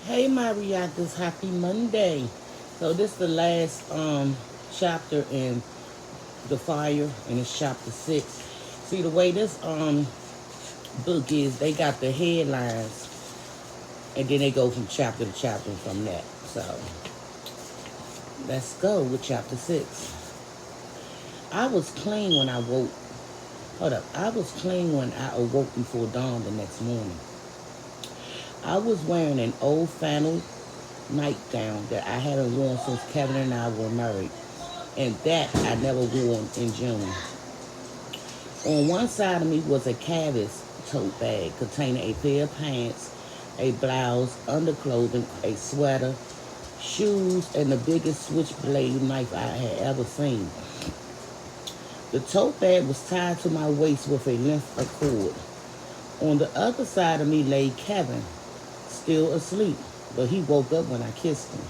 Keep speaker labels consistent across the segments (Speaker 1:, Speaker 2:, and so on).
Speaker 1: Hey my reactors, happy Monday. So this is the last chapter in the fire, and it's chapter 6. See the way this book is, they got the headlines and then they go from chapter to chapter from that. So let's go with chapter 6. I was clean when I woke. Hold up. I was clean when I awoke before dawn the next morning. I was wearing an old flannel nightgown that I hadn't worn since Kevin and I were married, and that I never wore in June. On one side of me was a canvas tote bag containing a pair of pants, a blouse, underclothing, a sweater, shoes, and the biggest switchblade knife I had ever seen. The tote bag was tied to my waist with a length of cord. On the other side of me lay Kevin, still asleep, but he woke up when I kissed him.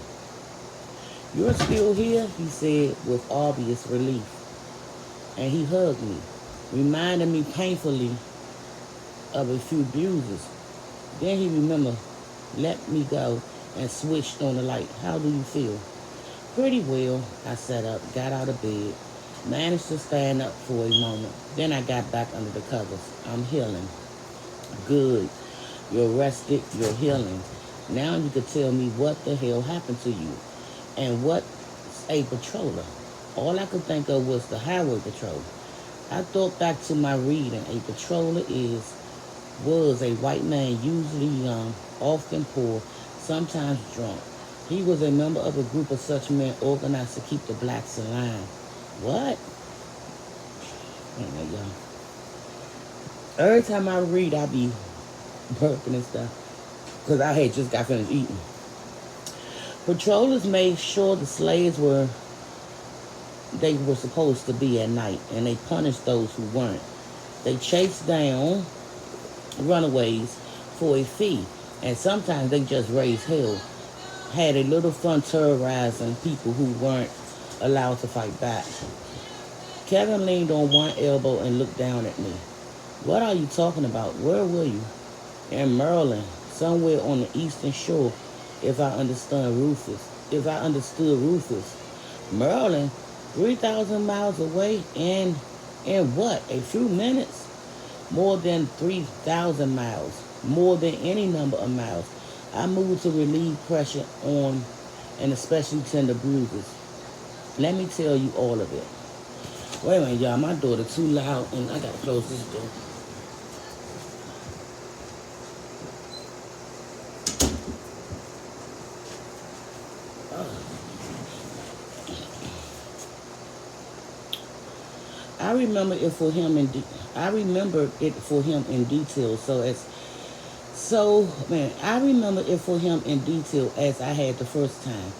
Speaker 1: "You're still here," he said with obvious relief, and he hugged me, reminding me painfully of a few bruises. Then he remembered, let me go, and switched on the light. "How do you feel?" "Pretty well." I sat up, got out of bed, managed to stand up for a moment. Then I got back under the covers. "I'm healing." "Good. You're rested, you're healing. Now you could tell me what the hell happened to you. And what's a patroller?" All I could think of was the highway patrol. I thought back to my reading. A patroller was a white man, usually young, often poor, sometimes drunk. He was a member of a group of such men organized to keep the blacks in line. What? Anyway, y'all. Every time I read, I be burping and stuff because I had just got finished eating. Patrollers made sure the slaves were they were supposed to be at night, and they punished those who weren't. They chased down runaways for a fee, and sometimes they just raised hell. Had a little fun terrorizing people who weren't allowed to fight back. Kevin leaned on one elbow and looked down at me. "What are you talking about? Where were you?" "In Maryland, somewhere on the eastern shore, if I understood Rufus. "Maryland? 3,000 miles away? In what? A few minutes?" "More than 3,000 miles. More than any number of miles. I moved to relieve pressure on and especially tender bruises. Let me tell you all of it." Wait a minute, y'all. My daughter too loud, and I gotta close this door. I remember it for him in I remember it for him in detail. I remember it for him in detail as I had the first time.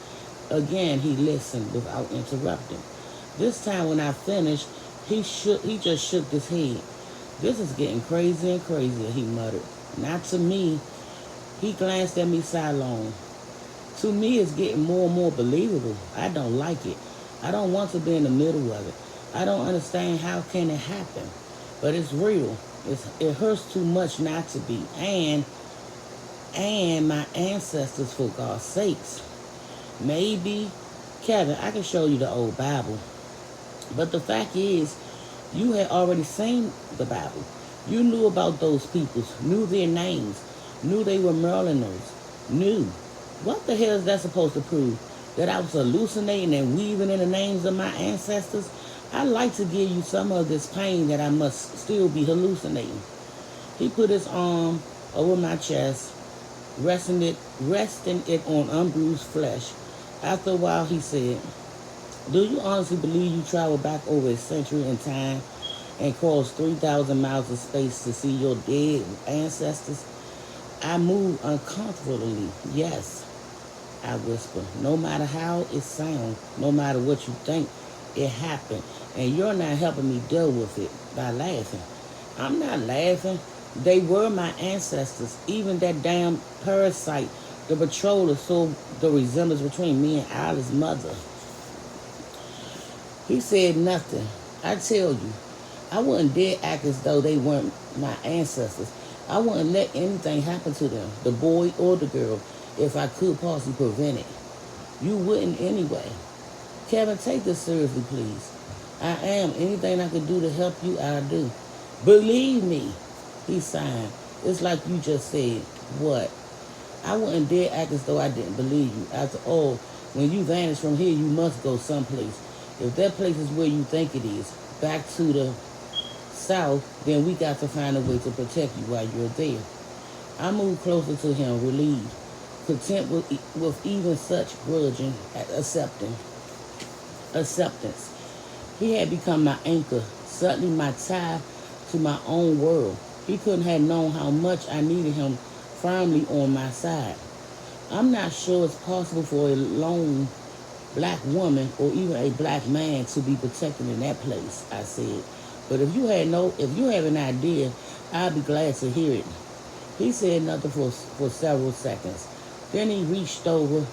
Speaker 1: Again, he listened without interrupting. This time, when I finished, he just shook his head. "This is getting crazier and crazier," he muttered. "Not to me." He glanced at me sidelong. "To me, it's getting more and more believable. I don't like it. I don't want to be in the middle of it. I don't understand how can it happen. But it's real. It hurts too much not to be. And my ancestors, for God's sakes. Maybe, Kevin, I can show you the old Bible. But the fact is, you had already seen the Bible. You knew about those peoples, knew their names, knew they were Marylanders, knew. What the hell is that supposed to prove? That I was hallucinating and weaving in the names of my ancestors? I'd like to give you some of this pain that I must still be hallucinating." He put his arm over my chest, resting it on unbruised flesh. After a while, he said, "Do you honestly believe you traveled back over a century in time and crossed 3,000 miles of space to see your dead ancestors?" I moved uncomfortably. "Yes," I whispered. "No matter how it sounds, no matter what you think, it happened. And you're not helping me deal with it by laughing." "I'm not laughing. They were my ancestors. Even that damn parasite, the patroller, saw the resemblance between me and Alice's mother." He said nothing. "I tell you, I wouldn't dare act as though they weren't my ancestors. I wouldn't let anything happen to them, the boy or the girl. if I could possibly prevent it. You wouldn't anyway. Kevin, take this seriously, please. I am. Anything I can do to help you, I'll do. Believe me, he signed. It's like you just said. What? I wouldn't dare act as though I didn't believe you. After all, when you vanish from here, you must go someplace. If that place is where you think it is, back to the south, then we got to find a way to protect you while you're there. I moved closer to him, relieved, content with even such grudging acceptance. He had become my anchor, suddenly my tie to my own world. He couldn't have known how much I needed him firmly on my side. I'm not sure it's possible for a lone black woman or even a black man to be protected in that place, I said. But if you have an idea, I'd be glad to hear it. He said nothing for several seconds. Then he reached over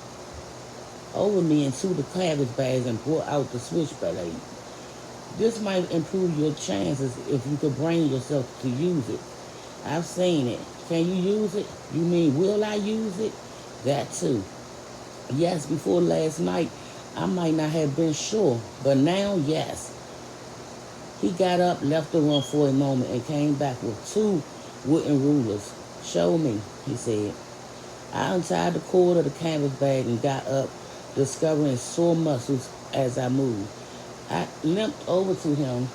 Speaker 1: me into the cabbage bags and brought out the switchblade. This might improve your chances if you could bring yourself to use it. I've seen it. Can you use it? You mean, will I use it? That too. Yes, before last night, I might not have been sure, but now, yes. He got up, left the room for a moment, and came back with 2 wooden rulers. Show me, he said. I untied the cord of the canvas bag and got up, discovering sore muscles as I moved. I limped over to him,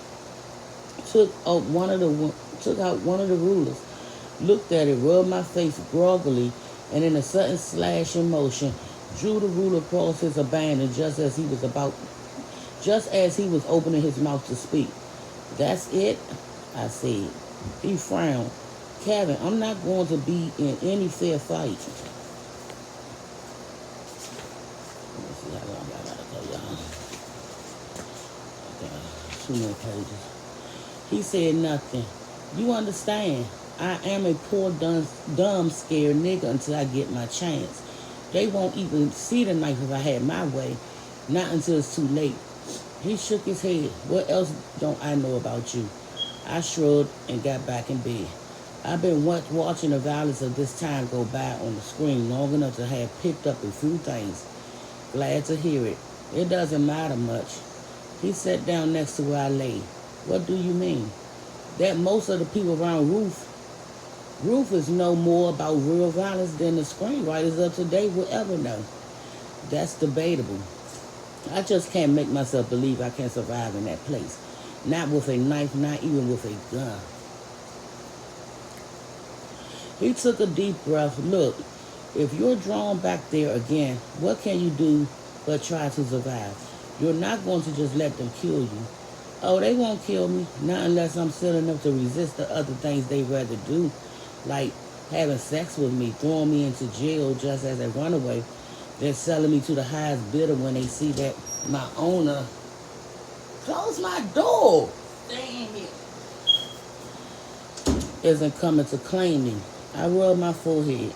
Speaker 1: took out one of the rulers, looked at it, rubbed my face groggily, and in a sudden slashing motion, drew the ruler across his abandon just as he was opening his mouth to speak. That's it, I said. He frowned. Kevin, I'm not going to be in any fair fight. Let me see how long I gotta go, y'all. Okay, 2 more pages. He said nothing. You understand? I am a poor, dumb, scared nigga until I get my chance. They won't even see the knife if I had my way. Not until it's too late. He shook his head. What else don't I know about you? I shrugged and got back in bed. I've been watching the violence of this time go by on the screen long enough to have picked up a few things. Glad to hear it. It doesn't matter much. He sat down next to where I lay. What do you mean? That most of the people around Ruth is no more about real violence than the screenwriters of today will ever know. That's debatable. I just can't make myself believe I can survive in that place. Not with a knife, not even with a gun. He took a deep breath. Look, if you're drawn back there again, what can you do but try to survive? You're not going to just let them kill you. Oh, they won't kill me, not unless I'm still enough to resist the other things they'd rather do, like having sex with me, throwing me into jail just as a runaway, then selling me to the highest bidder when they see that my owner close my door. Damn it. Isn't coming to claim me. I rubbed my forehead.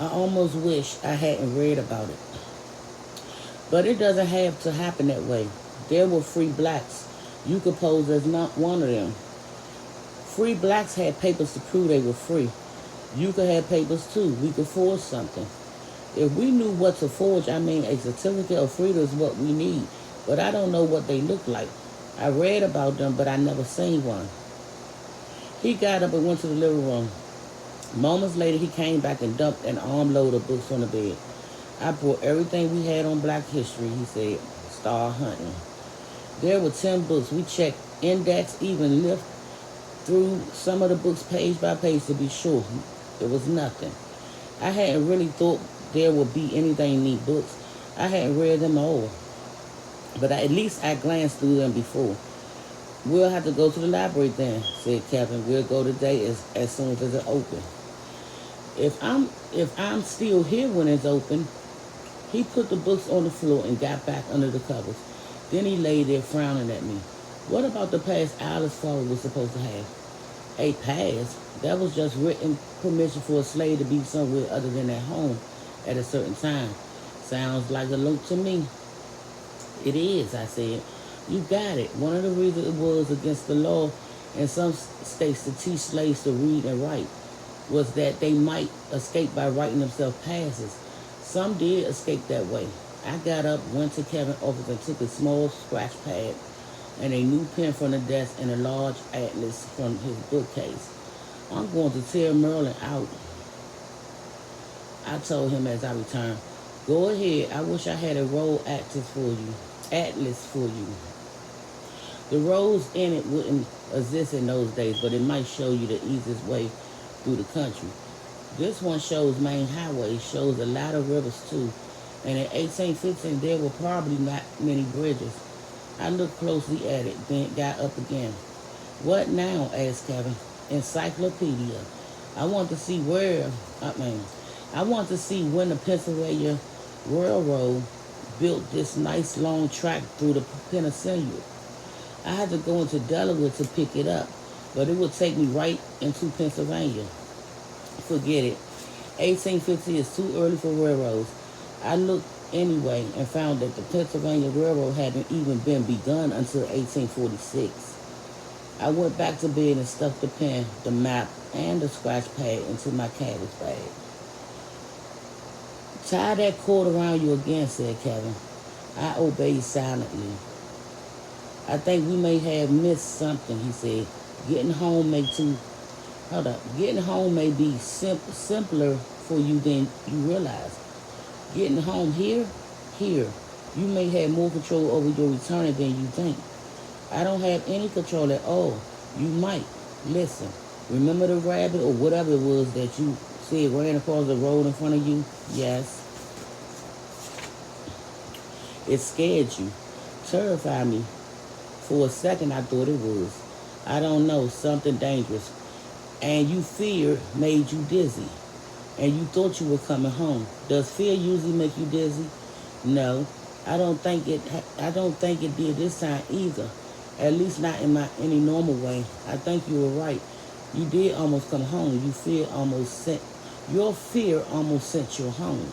Speaker 1: I almost wish I hadn't read about it. But it doesn't have to happen that way. There were free blacks. You could pose as not one of them. Free blacks had papers to prove they were free. You could have papers too. We could forge something. If we knew what to forge, I mean, a certificate of freedom is what we need. But I don't know what they look like. I read about them, but I never seen one. He got up and went to the living room. Moments later, he came back and dumped an armload of books on the bed. I brought everything we had on Black history, he said. Star hunting. There were 10 books. We checked index, even lift through some of the books page by page to be sure. It was nothing. I hadn't really thought there would be anything in these books. I hadn't read them all. But at least I glanced through them before. We'll have to go to the library then, said Kevin. We'll go today as soon as it's open. If I'm still here when it's open. He put the books on the floor and got back under the covers. Then he lay there frowning at me. What about the pass Alice father was supposed to have? A pass? That was just written permission for a slave to be somewhere other than at home at a certain time. Sounds like a look to me. It is, I said. You got it. One of the reasons it was against the law in some states to teach slaves to read and write was that they might escape by writing themselves passes. Some did escape that way. I got up, went to Kevin's office, and took a small scratch pad and a new pen from the desk and a large atlas from his bookcase. I'm going to tear Merlin out, I told him as I returned. Go ahead. I wish I had a road atlas for you. Atlas for you. The roads in it wouldn't exist in those days, but it might show you the easiest way through the country. This one shows main highways, shows a lot of rivers too. And in 1815, there were probably not many bridges. I looked closely at it, then got up again. What now? Asked Kevin. Encyclopedia. I want to see I want to see when the Pennsylvania Railroad built this nice long track through the Peninsula. I had to go into Delaware to pick it up, but it would take me right into Pennsylvania. Forget it. 1850 is too early for railroads. I looked anyway and found that the Pennsylvania Railroad hadn't even been begun until 1846. I went back to bed and stuffed the pen, the map, and the scratch pad into my canvas bag. Tie that cord around you again, said Kevin. I obeyed silently. I think we may have missed something, he said. Getting home may be simpler for you than you realize. Getting home here, you may have more control over your return than you think. I don't have any control at all. You might. Listen, remember the rabbit or whatever it was that you said ran across the road in front of you? Yes. It scared you, terrified me. For a second, I thought it was. I don't know, something dangerous. And you feared made you dizzy. And you thought you were coming home. Does fear usually make you dizzy? No, I don't think it did this time either. At least not in any normal way. I think you were right. You did almost come home. Your fear almost sent you home.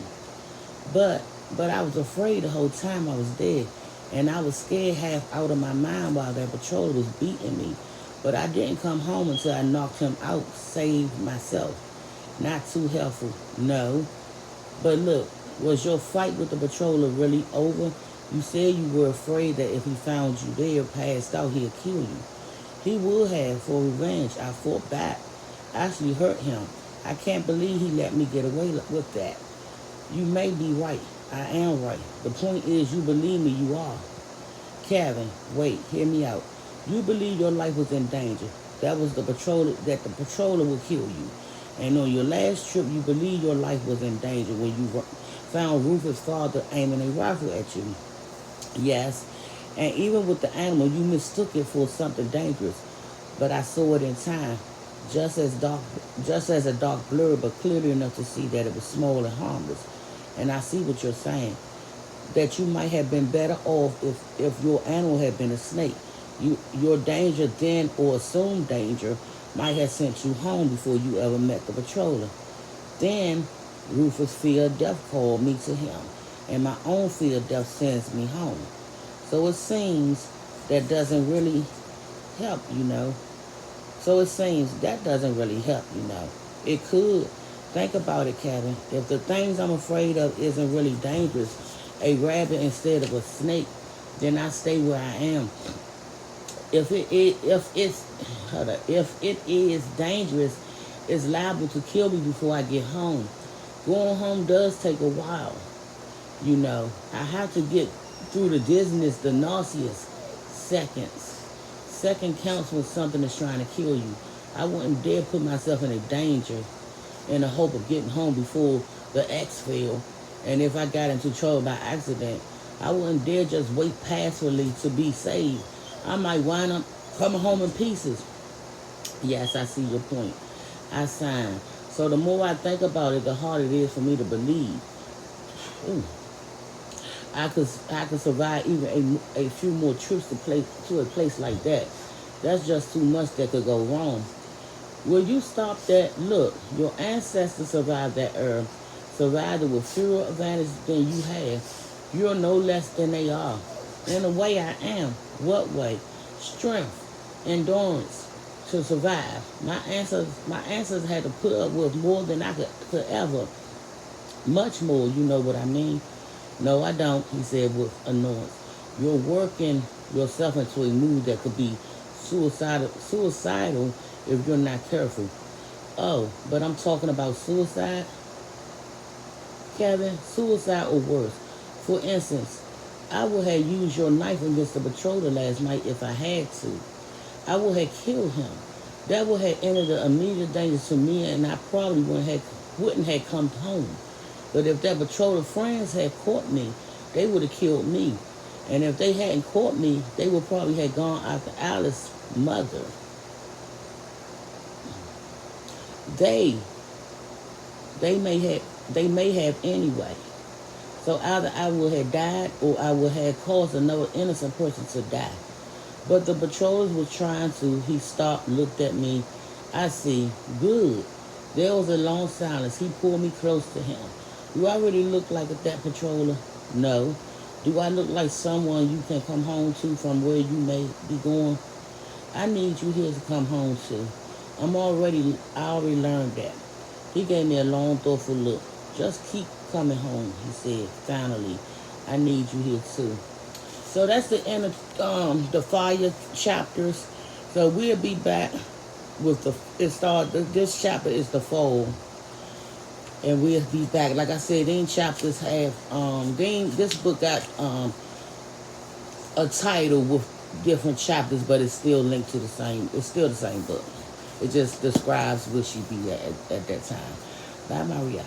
Speaker 1: But I was afraid the whole time I was dead. And I was scared half out of my mind while that patrol was beating me. But I didn't come home until I knocked him out, saved myself. Not too helpful, no. But look, was your fight with the patroller really over? You said you were afraid that if he found you there, passed out, he'd kill you. He would have, for revenge. I fought back. Actually hurt him. I can't believe he let me get away with that. You may be right. I am right. The point is, you believe me, you are. Kevin, wait, hear me out. You believe your life was in danger. That the patroller would kill you. And on your last trip, you believed your life was in danger when you found Rufus' father aiming a rifle at you. Yes, and even with the animal, you mistook it for something dangerous. But I saw it in time, just as a dark blur, but clearly enough to see that it was small and harmless. And I see what you're saying, that you might have been better off if your animal had been a snake. Your danger then, or assumed danger, might have sent you home before you ever met the patroller. Then Rufus' fear of death called me to him, and my own fear of death sends me home. So it seems that doesn't really help, It could. Think about it, Kevin. If the things I'm afraid of isn't really dangerous, a rabbit instead of a snake, then I stay where I am. If it is dangerous, it's liable to kill me before I get home. Going home does take a while. I have to get through the dizziness, the nauseous seconds. Second counts when something is trying to kill you. I wouldn't dare put myself in a danger in the hope of getting home before the X failed. And if I got into trouble by accident, I wouldn't dare just wait passively to be saved. I might wind up coming home in pieces. Yes, I see your point. I signed. So the more I think about it, the harder it is for me to believe. I could survive even a few more trips to a place like that. That's just too much that could go wrong. Will you stop that? Look, your ancestors survived that era, survived it with fewer advantages than you have. You're no less than they are. In a way, I am. What way? Strength, endurance to survive. My ancestors had to put up with more than I could ever. Much more, you know what I mean? No, I don't, he said with annoyance. You're working yourself into a mood that could be suicidal if you're not careful. Oh, but I'm talking about suicide, Kevin? Suicide or worse. For instance, I would have used your knife against the patroller last night if I had to. I would have killed him. That would have ended the immediate danger to me, and I probably wouldn't have come home. But if that patrol of friends had caught me, they would have killed me. And if they hadn't caught me, they would probably have gone after Alice's mother. They, they may have anyway. So either I would have died or I would have caused another innocent person to die. But the patrollers were trying to. He stopped, looked at me. I see. Good. There was a long silence. He pulled me close to him. Do I really look like that patroller? No. Do I look like someone you can come home to from where you may be going? I need you here to come home to. I already learned that. He gave me a long, thoughtful look. Just keep coming home, he said, finally. I need you here too. So that's the end of the fire chapters. So we'll be back with this chapter is the fold. And we'll be back. Like I said, these chapters have this book got a title with different chapters, but it's still linked to it's still the same book. It just describes where she be at that time. Bye, Maria.